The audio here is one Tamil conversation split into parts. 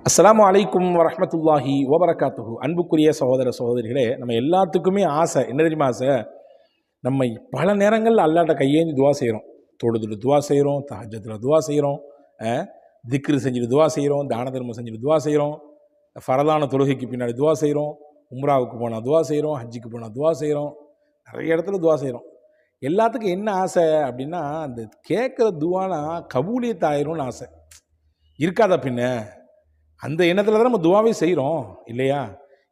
அஸ்ஸலாமு அலைக்கும் வரஹ்மத்துல்லாஹி வபரகாத்துஹு. அன்புக்குரிய சகோதர சகோதரிகளே, நம்ம எல்லாத்துக்குமே ஆசை என்ன தெரியுமா? ஆசை, நம்ம பல நேரங்களில் அல்லாட்ட கையேந்தி துவா செய்கிறோம். தொழுதுட்டு துவா செய்கிறோம், தஹஜ்ஜுதில் துவா செய்கிறோம், திக்ரு செஞ்சுட்டு துவா செய்கிறோம், தான தர்மம் செஞ்சுட்டு துவா செய்கிறோம், ஃபரதான தொழுகைக்கு பின்னாடி துவா செய்கிறோம், உம்ராவுக்கு போனால் துவா செய்கிறோம், ஹஜ்ஜுக்கு போனால் துவா செய்கிறோம், நிறைய இடத்துல துவா செய்கிறோம். எல்லாத்துக்கும் என்ன ஆசை அப்படின்னா, அந்த கேட்குற துவானா கபூலியத் ஆயிரும்னு ஆசை இருக்காதா? பின்ன அந்த எண்ணத்தில் தான் நம்ம துவாவே செய்கிறோம் இல்லையா?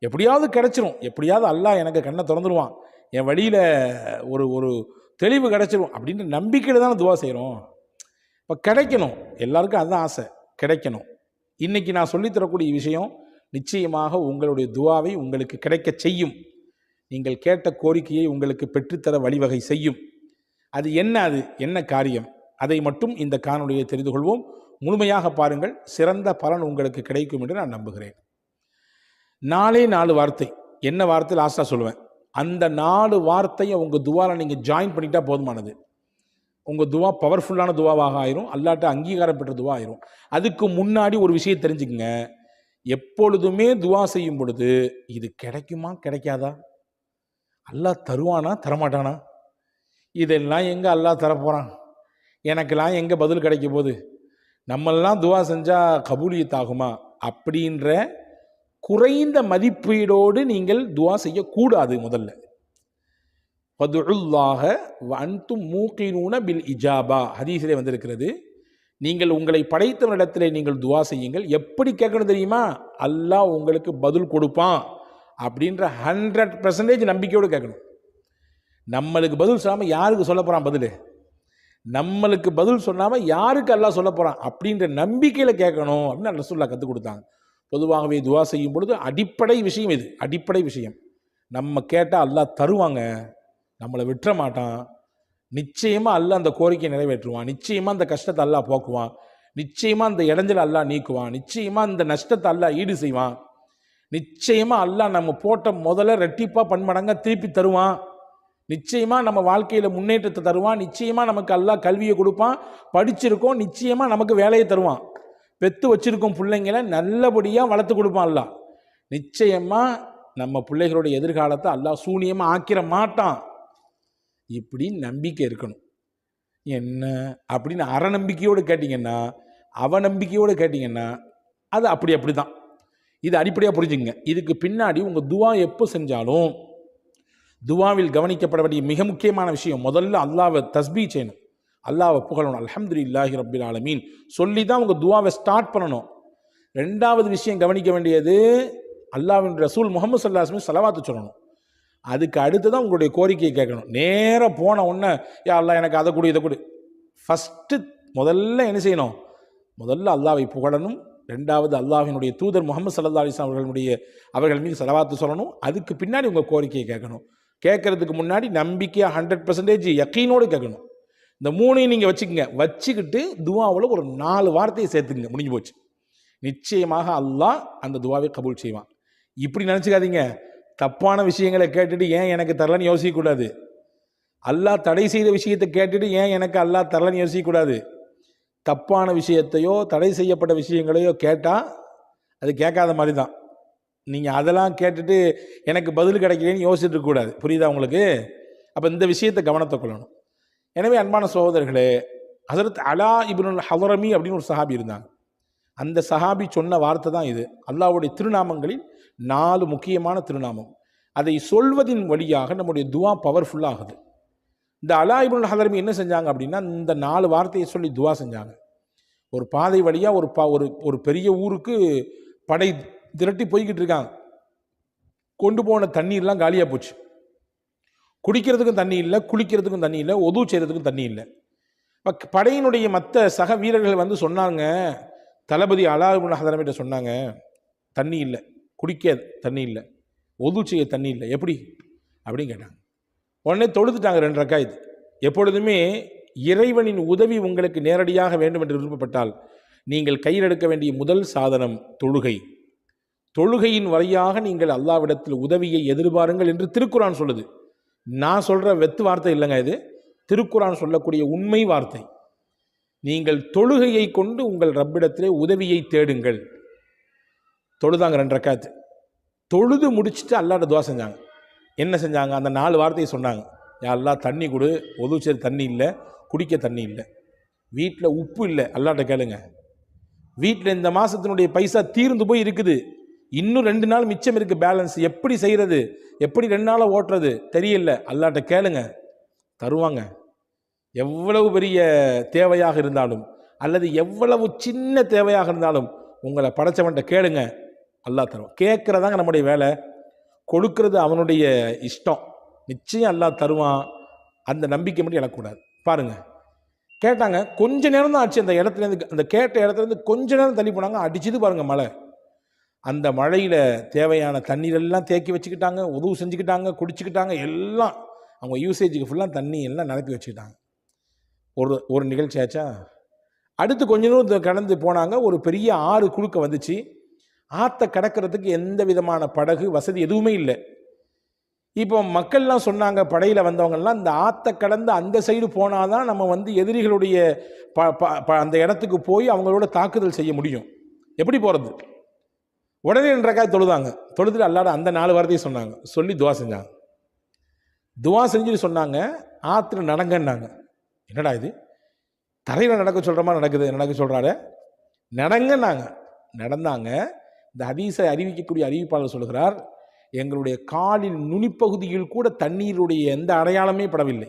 எப்படியாவது கிடச்சிரும், எப்படியாவது அல்லாஹ் எனக்கு கண்ணை திறந்துருவான், என் வழியில் ஒரு ஒரு தெளிவு கிடச்சிரும் அப்படின்ற நம்பிக்கையில் தானே துவா செய்கிறோம். இப்போ கிடைக்கணும், எல்லாருக்கும் அதுதான் ஆசை, கிடைக்கணும். இன்றைக்கி நான் சொல்லித்தரக்கூடிய விஷயம் நிச்சயமாக உங்களுடைய துவாவை உங்களுக்கு கிடைக்க செய்யும். நீங்கள் கேட்ட கோரிக்கையை உங்களுக்கு பெற்றுத்தர வழிவகை செய்யும். அது என்ன காரியம், அதை மட்டும் இந்த காணொளியை தெரிந்து கொள்வோம். முழுமையாக பாருங்கள், சிறந்த பலன் உங்களுக்கு கிடைக்கும் என்று நான் நம்புகிறேன். 4 வார்த்தை, என்ன வார்த்தை லாஸ்ட்டாக சொல்லுவேன், அந்த 4 வார்த்தையை உங்கள் துவாவில் நீங்கள் ஜாயின் பண்ணிட்டா போதுமானது. உங்கள் துவா பவர்ஃபுல்லான துவாவாக ஆயிரும், அல்லாட்ட அங்கீகாரம் பெற்ற துவா ஆயிரும். அதுக்கு முன்னாடி ஒரு விஷயம் தெரிஞ்சுக்கங்க, எப்பொழுதுமே துவா செய்யும் பொழுது இது கிடைக்குமா கிடைக்காதா, அல்லாஹ் தருவானா தரமாட்டானா, இதெல்லாம் எங்கே அல்லாஹ் தரப்போகிறான், எனக்கெல்லாம் எங்கே பதில் கிடைக்க போகுது, நம்மெல்லாம் துவா செஞ்சால் கபூலியத் ஆகுமா அப்படின்ற குறைந்த மதிப்பீடோடு நீங்கள் துவா செய்யக்கூடாது. முதல்ல ஃபதுல்லாஹ வஅன்தும் மூகினூன பில் இஜாபா, ஹதீஸிலே வந்திருக்கிறது. நீங்கள் உங்களை படைத்தவனிடத்திலே நீங்கள் துவா செய்யுங்கள். எப்படி கேட்கணும் தெரியுமா? அல்லாஹ் உங்களுக்கு பதில் கொடுப்பான் அப்படின்ற 100% நம்பிக்கையோடு கேட்கணும். நம்மளுக்கு பதில் சொல்லாமல் யாருக்கு சொல்ல போகிறான் பதில், நம்மளுக்கு பதில் சொன்னாமல் யாருக்கு அல்லாஹ் சொல்ல போகிறான் அப்படின்ற நம்பிக்கையில் கேட்கணும் அப்படின்னு ரசூலுல்லாஹ் கற்றுக் கொடுத்தாங்க. பொதுவாகவே துவா செய்யும் பொழுது அடிப்படை விஷயம் இது, அடிப்படை விஷயம். நம்ம கேட்டால் அல்லாஹ் தருவாங்க, நம்மளை விட்டுற மாட்டான். நிச்சயமாக அல்லாஹ் அந்த கோரிக்கையை நிறைவேற்றுவான், நிச்சயமாக அந்த கஷ்டத்தை அல்லாஹ் போக்குவான், நிச்சயமாக அந்த இடைஞ்சலை அல்லாஹ் நீக்குவான், நிச்சயமாக அந்த நஷ்டத்தை அல்லாஹ் ஈடு செய்வான், நிச்சயமாக அல்லாஹ் நம்ம போட்ட முதல்ல ரெட்டிப்பாக பன்மடங்காக திருப்பி தருவான், நிச்சயமாக நம்ம வாழ்க்கையில் முன்னேற்றத்தை தருவான், நிச்சயமாக நமக்கு அல்லாஹ் கல்வியை கொடுப்பான், படிச்சிருக்கோம் நிச்சயமாக நமக்கு வேலையை தருவான், பெற்று வச்சிருக்கோம் பிள்ளைங்களை நல்லபடியாக வளர்த்து கொடுப்பான் அல்லாஹ், நிச்சயமாக நம்ம பிள்ளைகளுடைய எதிர்காலத்தை அல்லாஹ் சூனியமாக ஆக்கிர மாட்டான். இப்படி நம்பிக்கை இருக்கணும். என்ன அப்படின்னு அறநம்பிக்கையோடு கேட்டிங்கன்னா, அவநம்பிக்கையோடு கேட்டிங்கன்னா அது அப்படி தான். இது அடிப்படையாக புரிஞ்சுங்க. இதுக்கு பின்னாடி உங்கள் துவா எப்போ செஞ்சாலும் துவாவில் கவனிக்கப்பட வேண்டிய மிக முக்கியமான விஷயம், முதல்ல அல்லாஹ்வை தஸ்பீ செய்யணும், அல்லாஹ்வை புகழணும், அல்ஹம்துலில்லாஹி ரப்பில் ஆலமீன் சொல்லி தான் உங்கள் துவாவை ஸ்டார்ட் பண்ணணும். 2வது விஷயம் கவனிக்க வேண்டியது, அல்லாஹ்வின் ரசூல் முஹம்மது ஸல்லல்லாஹு அலைஹி வஸல்லம் ஸலவாத்து சொல்லணும். அதுக்கு அடுத்து தான் உங்களுடைய கோரிக்கையை கேட்கணும். நேராக போன உடனே யா அல்லாஹ் எனக்கு அதை கொடு இதை கொடு, ஃபஸ்ட்டு முதல்ல என்ன செய்யணும், முதல்ல அல்லாஹ்வை புகழணும், 2வது அல்லாஹ்வினுடைய தூதர் முஹம்மது ஸல்லல்லாஹு அலைஹி வஸல்லம் அவர்கள் மீது ஸலவாத்து சொல்லணும், அதுக்கு பின்னாடி உங்கள் கோரிக்கையை கேட்கணும். கேட்கறதுக்கு முன்னாடி நம்பிக்கையாக 100% யக்கீனோடு கேட்கணும். இந்த 3ஐயும் நீங்கள் வச்சுக்கிட்டு துவாவில் ஒரு 4 வார்த்தையை சேர்த்துக்குங்க, முடிஞ்சு போச்சு. நிச்சயமாக அல்லாஹ் அந்த துவாவை கபூல் செய்வான். இப்படி நினச்சிக்காதீங்க, தப்பான விஷயங்களை கேட்டுட்டு ஏன் எனக்கு தரலன்னு யோசிக்கக்கூடாது, அல்லாஹ் தடை செய்த விஷயத்தை கேட்டுட்டு ஏன் எனக்கு அல்லாஹ் தரலன்னு யோசிக்கக்கூடாது. தப்பான விஷயத்தையோ தடை செய்யப்பட்ட விஷயங்களையோ கேட்டால் அது கேட்காத மாதிரி தான். நீங்கள் அதெல்லாம் கேட்டுட்டு எனக்கு பதில் கிடைக்கலன்னு யோசிச்சுட்டு இருக்கக்கூடாது. புரியுதா உங்களுக்கு? அப்போ இந்த விஷயத்தை கவனத்தை கொள்ளணும். எனவே அன்பான சகோதரர்களே, ஹஸரத் அலா இப்னுல் ஹலரமி அப்படின்னு ஒரு சஹாபி இருந்தாங்க. அந்த சஹாபி சொன்ன வார்த்தை தான் இது. அல்லாஹ்வுடைய திருநாமங்களில் 4 முக்கியமான திருநாமம். அதை சொல்வதின் வழியாக நம்முடைய துவா பவர்ஃபுல்லாகுது. இந்த அலா இப்னுல் ஹலரமி என்ன செஞ்சாங்க அப்படின்னா, இந்த 4 வார்த்தையை சொல்லி துவா செஞ்சாங்க. ஒரு பாதை வழியாக ஒரு பெரிய ஊருக்கு படை திரட்டி போய்கிட்டு இருக்காங்க. கொண்டு போன தண்ணீர்லாம் காலியாக போச்சு. குடிக்கிறதுக்கும் தண்ணி இல்லை, குளிக்கிறதுக்கும் தண்ணி இல்லை, ஒது செய்கிறதுக்கும் தண்ணி இல்லை. படையினுடைய மற்ற சக வீரர்கள் வந்து சொன்னாங்க, தளபதி அலா இப்னு ஹலரமிட்ட சொன்னாங்க, தண்ணி இல்லை, குடிக்க தண்ணி இல்லை, ஒது செய்ய தண்ணி இல்லை, எப்படி அப்படின்னு கேட்டாங்க. உடனே தொழுதுட்டாங்க 2 ரக்காயத். எப்பொழுதுமே இறைவனின் உதவி உங்களுக்கு நேரடியாக வேண்டும் என்று விருப்பப்பட்டால் நீங்கள் கையில் எடுக்க வேண்டிய முதல் சாதனம் தொழுகை. தொழுகையின் வழியாக நீங்கள் அல்லாஹ்விடத்தில் உதவியை எதிர்பாருங்கள் என்று திருக்குரான் சொல்லுது. நான் சொல்கிற வெத்து வார்த்தை இல்லைங்க, இது திருக்குரான் சொல்லக்கூடிய உண்மை வார்த்தை. நீங்கள் தொழுகையை கொண்டு உங்கள் ரப்பிடத்திலே உதவியை தேடுங்கள். தொழுதாங்க 2 ரக்காத்து. தொழுது முடிச்சுட்டு அல்லாஹ்ட்ட துவா செஞ்சாங்க. என்ன செஞ்சாங்க? அந்த 4 வார்த்தையை சொன்னாங்க. யா அல்லாஹ் தண்ணி கொடு, ஒதுச்சேரி தண்ணி இல்லை, குடிக்க தண்ணி இல்லை, வீட்டில் உப்பு இல்லை, அல்லாஹ்ட்ட கேளுங்க. வீட்டில் இந்த மாதத்தினுடைய பைசா தீர்ந்து போய் இருக்குது, இன்னும் 2 நாள் மிச்சம் இருக்குது பேலன்ஸ், எப்படி செய்கிறது, எப்படி 2 நாளை ஓட்டுறது தெரியல, அல்லாஹ்ட்ட கேளுங்க, தருவாங்க. எவ்வளவு பெரிய தேவையாக இருந்தாலும் அல்லது எவ்வளவு சின்ன தேவையாக இருந்தாலும் உங்களை படைச்சவன்கிட்ட கேளுங்க, அல்லாஹ் தருவான். கேட்குறதாங்க நம்முடைய வேலை, கொடுக்கறது அவனுடைய இஷ்டம். நிச்சயம் அல்லாஹ் தருவான். அந்த நம்பிக்கை மட்டும் இழக்கூடாது. பாருங்க, கேட்டாங்க, கொஞ்ச நேரம் தான் ஆச்சு. அந்த இடத்துலேருந்து, அந்த கேட்ட இடத்துலேருந்து கொஞ்ச நேரம் தள்ளி போனாங்க, அடிச்சுது பாருங்க மழை. அந்த மழையில் தேவையான தண்ணீரெல்லாம் தேக்கி வச்சுக்கிட்டாங்க, உதவு செஞ்சுக்கிட்டாங்க, குடிச்சுக்கிட்டாங்க, எல்லாம் அவங்க யூசேஜுக்கு ஃபுல்லாக தண்ணி எல்லாம் நிரப்பி வச்சுக்கிட்டாங்க. ஒரு நிகழ்ச்சி ஆச்சா. அடுத்து கொஞ்ச நேரம் கடந்து போனாங்க, ஒரு பெரிய ஆறு குறுக்க வந்துச்சு. ஆற்றை கடக்கிறதுக்கு எந்த விதமான படகு வசதி எதுவுமே இல்லை. இப்போ மக்கள்லாம் சொன்னாங்க, படையில் வந்தவங்கெல்லாம், இந்த ஆற்றை கடந்து அந்த சைடு போனாதான் நம்ம எதிரிகளுடைய அந்த இடத்துக்கு போய் அவங்களோட தாக்குதல் செய்ய முடியும். எப்படி போகிறது? உடனே 2 ரக்காத் தொழுதாங்க. தொழுதுட்டு அல்லாஹ்ட்ட அந்த 4 வார்த்தையை சொன்னாங்க. சொல்லி துவா செஞ்சாங்க. துவா செஞ்சுட்டு சொன்னாங்க, ஆற்றுல நடங்கன்னாங்க. என்னடா இது, தரையில் நடக்க சொல்கிற மாதிரி நடக்க சொல்கிறாரு, நடங்கன்னாங்க. நடந்தாங்க. இந்த ஹதீஸை அறிவிக்கக்கூடிய அறிவிப்பாளர் சொல்கிறார், எங்களுடைய காலின் நுனிப்பகுதியில் கூட தண்ணீருடைய எந்த அடையாளமே படவில்லை.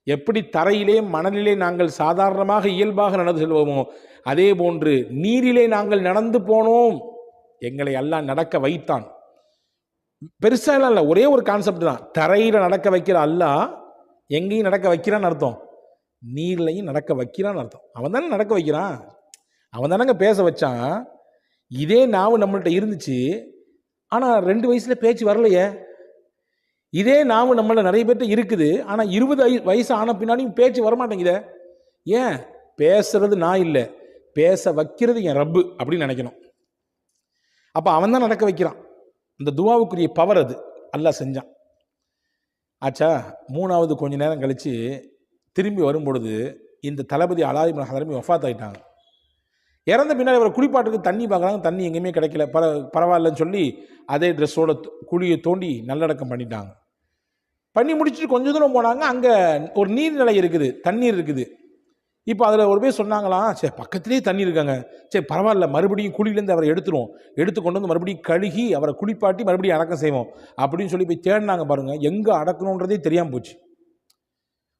எப்படி தரையிலே மணலிலே நாங்கள் சாதாரணமாக இயல்பாக நடந்து செல்வோமோ அதே போன்று நீரிலே நாங்கள் நடந்து போனோம். எங்களை அல்லாஹ் நடக்க வைத்தான். பெருசாலாம் இல்லை, ஒரே ஒரு கான்செப்ட் தான். தரையில் நடக்க வைக்கிற அல்லாஹ் எங்கேயும் நடக்க வைக்கிறான்னு அர்த்தம், நீர்லையும் நடக்க வைக்கிறான்னு அர்த்தம். அவன் தானே நடக்க வைக்கிறான், அவன் தானங்க பேச வச்சான். இதே நாவு நம்மள்கிட்ட இருந்துச்சு, ஆனால் 2 வயசில் பேச்சு வரலையே. இதே நாவு நம்மள நிறைய பேர்ட்ட இருக்குது, ஆனால் 20 வயசு ஆன பின்னாடியும் பேச்சு வரமாட்டேங்குதே. ஏன்? பேசுறது நான் இல்லை, பேச வைக்கிறது என் ரப்பு அப்படின்னு நினைக்கணும். அப்போ அவன் தான் நடக்க வைக்கிறான். இந்த துவாவுக்குரிய பவர் அது அல்லாஹ் செஞ்சான். ஆச்சா. 3வது கொஞ்ச நேரம் கழித்து திரும்பி வரும்பொழுது இந்த தளபதி அலா இப்னு ஹதரமி வஃபாத் ஆகிட்டாங்க. இறந்த பின்னாடி அவரை குளிப்பாட்டுக்கு தண்ணி பார்க்குறாங்க, தண்ணி எங்கேயுமே கிடைக்கல. பரவாயில்லன்னு சொல்லி அதே ட்ரெஸ்ஸோட குழியை தோண்டி நல்லடக்கம் பண்ணிட்டாங்க. பண்ணி முடிச்சுட்டு கொஞ்சம் தூரம் போனாங்க, அங்கே ஒரு நீர்நிலை இருக்குது, தண்ணீர் இருக்குது. இப்போ அதில் ஒரு பேர் சொன்னாங்களாம், சரி பக்கத்துலேயே தண்ணி இருக்காங்க, சரி பரவாயில்ல, மறுபடியும் குழியிலேருந்து அவரை எடுத்து கொண்டு வந்து மறுபடியும் கழுகி அவரை குளிப்பாட்டி மறுபடியும் அடக்கம் செய்வோம் அப்படின்னு சொல்லி போய் தேடினாங்க. பாருங்கள், எங்கே அடக்கணுன்றதே தெரியாமல் போச்சு.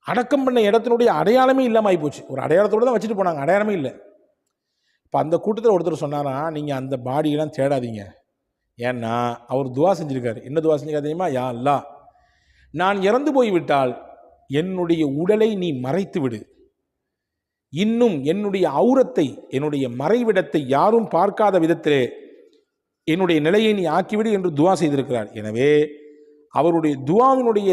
அடக்கம் பண்ண இடத்தினுடைய அடையாளமே இல்லாமல் ஆகி போச்சு. ஒரு அடையாளத்தோடு தான் வச்சுட்டு போனாங்க, அடையாளமே இல்லை. இப்போ அந்த கூட்டத்தில் ஒருத்தர் சொன்னாரா, நீங்கள் அந்த பாடியெல்லாம் தேடாதீங்க, ஏன்னா அவர் துவா செஞ்சுருக்காரு. என்ன துவா செஞ்சுருக்காரு தெரியுமா? யா அல்லாஹ், நான் இறந்து போய்விட்டால் என்னுடைய உடலை நீ மறைத்து விடு, இன்னும் என்னுடைய அவுரத்தை, என்னுடைய மறைவிடத்தை யாரும் பார்க்காத விதத்திலே என்னுடைய நிலையை நீ ஆக்கிவிடு என்று துவா செய்திருக்கிறார். எனவே அவருடைய துவாவினுடைய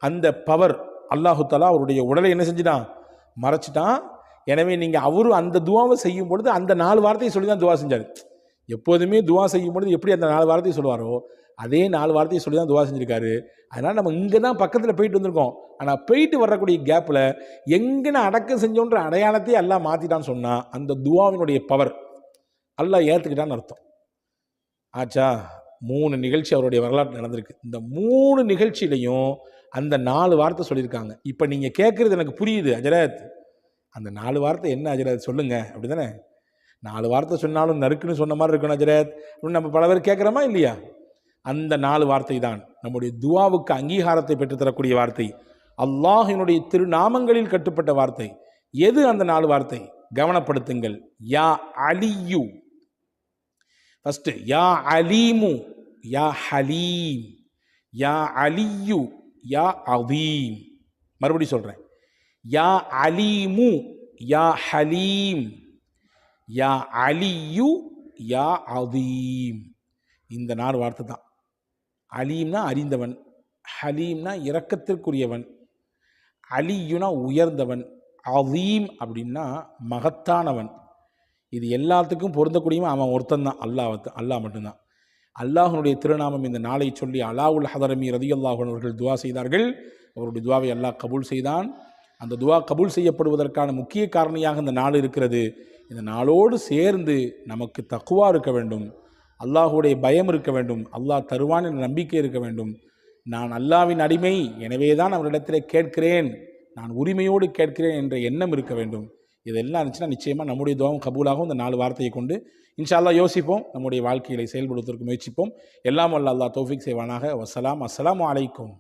அந்த பவர், அல்லாஹு தஆலா அவருடைய உடலை என்ன செஞ்சிட்டான்? மறைச்சிட்டான். எனவே நீங்கள் அவரும் அந்த துவாவை செய்யும் பொழுது அந்த 4 வார்த்தையை சொல்லி தான் துவா செஞ்சார். எப்போதுமே துவா செய்யும் பொழுது எப்படி அந்த 4 வார்த்தையை சொல்லுவாரோ அதே 4 வார்த்தையை சொல்லி தான் துவா செஞ்சுருக்காரு. அதனால் நம்ம இங்கே தான் பக்கத்தில் போயிட்டு வந்திருக்கோம். ஆனால் போயிட்டு வரக்கூடிய கேப்பில் எங்கன்னு அடக்கம் செஞ்சோன்ற அடையாளத்தையே அல்லாஹ் மாற்றிட்டான்னு சொன்னால் அந்த துவாவினுடைய பவர் அல்லாஹ் ஏற்றுக்கிட்டான்னு அர்த்தம். ஆச்சா. 3 நிகழ்ச்சி அவருடைய வரலாற்று நடந்திருக்கு. இந்த 3 நிகழ்ச்சியிலையும் அந்த 4 வார்த்தை சொல்லியிருக்காங்க. இப்போ நீங்கள் கேட்குறது எனக்கு புரியுது அஜரத், அந்த 4 வார்த்தை என்ன அஜரத் சொல்லுங்க, அப்படி தானே? 4 வார்த்தை சொன்னாலும் நறுக்குன்னு சொன்ன மாதிரி இருக்கணும் அஜரத் அப்படின்னு நம்ம பல பேர் கேட்குறோமா இல்லையா? அந்த 4 வார்த்தை தான் நம்முடைய துவாவுக்கு அங்கீகாரத்தை பெற்றுத்தரக்கூடிய வார்த்தை, அல்லாஹினுடைய திருநாமங்களில் கட்டுப்பட்ட வார்த்தை. எது அந்த 4 வார்த்தை? கவனப்படுத்துங்கள். யா அலியு ஃபஸ்ட்டு, யா அலீமு, யா ஹலீம், யா அலியு, யா அதீம். மறுபடி சொல்கிறேன், யா அலீமு, யா ஹலீம், யா அலியு, யா அதீம். இந்த 4 வார்த்தை தான். அலீம்னா அறிந்தவன், ஹலீம்னா இரக்கத்திற்குரியவன், அலியுனா உயர்ந்தவன், அதீம் அப்படின்னா மகத்தானவன். இது எல்லாத்துக்கும் பொருந்தக்கூடியவன் அவன் ஒருத்தன் தான், அல்லாஹ் மட்டும்தான். அல்லாஹனுடைய திருநாமம் இந்த நாளை சொல்லி அலாவுல் ஹதரமி ரதியல்லாஹு அன்ஹு அவர்கள் துவா செய்தார்கள். அவருடைய துவாவை அல்லாஹ் கபூல் செய்தான். அந்த துவா கபூல் செய்யப்படுவதற்கான முக்கிய காரணியாக இந்த நாள் இருக்கிறது. இந்த நாளோடு சேர்ந்து நமக்கு தக்குவா இருக்க வேண்டும், அல்லாஹுடைய பயம் இருக்க வேண்டும், அல்லாஹ் தருவான் என்ற நம்பிக்கை இருக்க வேண்டும். நான் அல்லாஹ்வின் அடிமை, எனவே தான் அவரிடத்தில் கேட்கிறேன், நான் உரிமையோடு கேட்கிறேன் என்ற எண்ணம் இருக்க வேண்டும். இதெல்லாம் இருந்துச்சுன்னா நிச்சயமாக நம்முடைய துவாவும் கபூலாகும். இந்த 4 வார்த்தையை கொண்டு இன்ஷா அல்லாஹ் யோசிப்போம், நம்முடைய வாழ்க்கையை செயல்படுத்துவதற்கு முயற்சிப்போம். எல்லாம் வல்ல அல்லாஹ் தௌஃபீக் செய்வானாக. வஸ்ஸலாம். அஸ்ஸலாமு அலைக்கும்.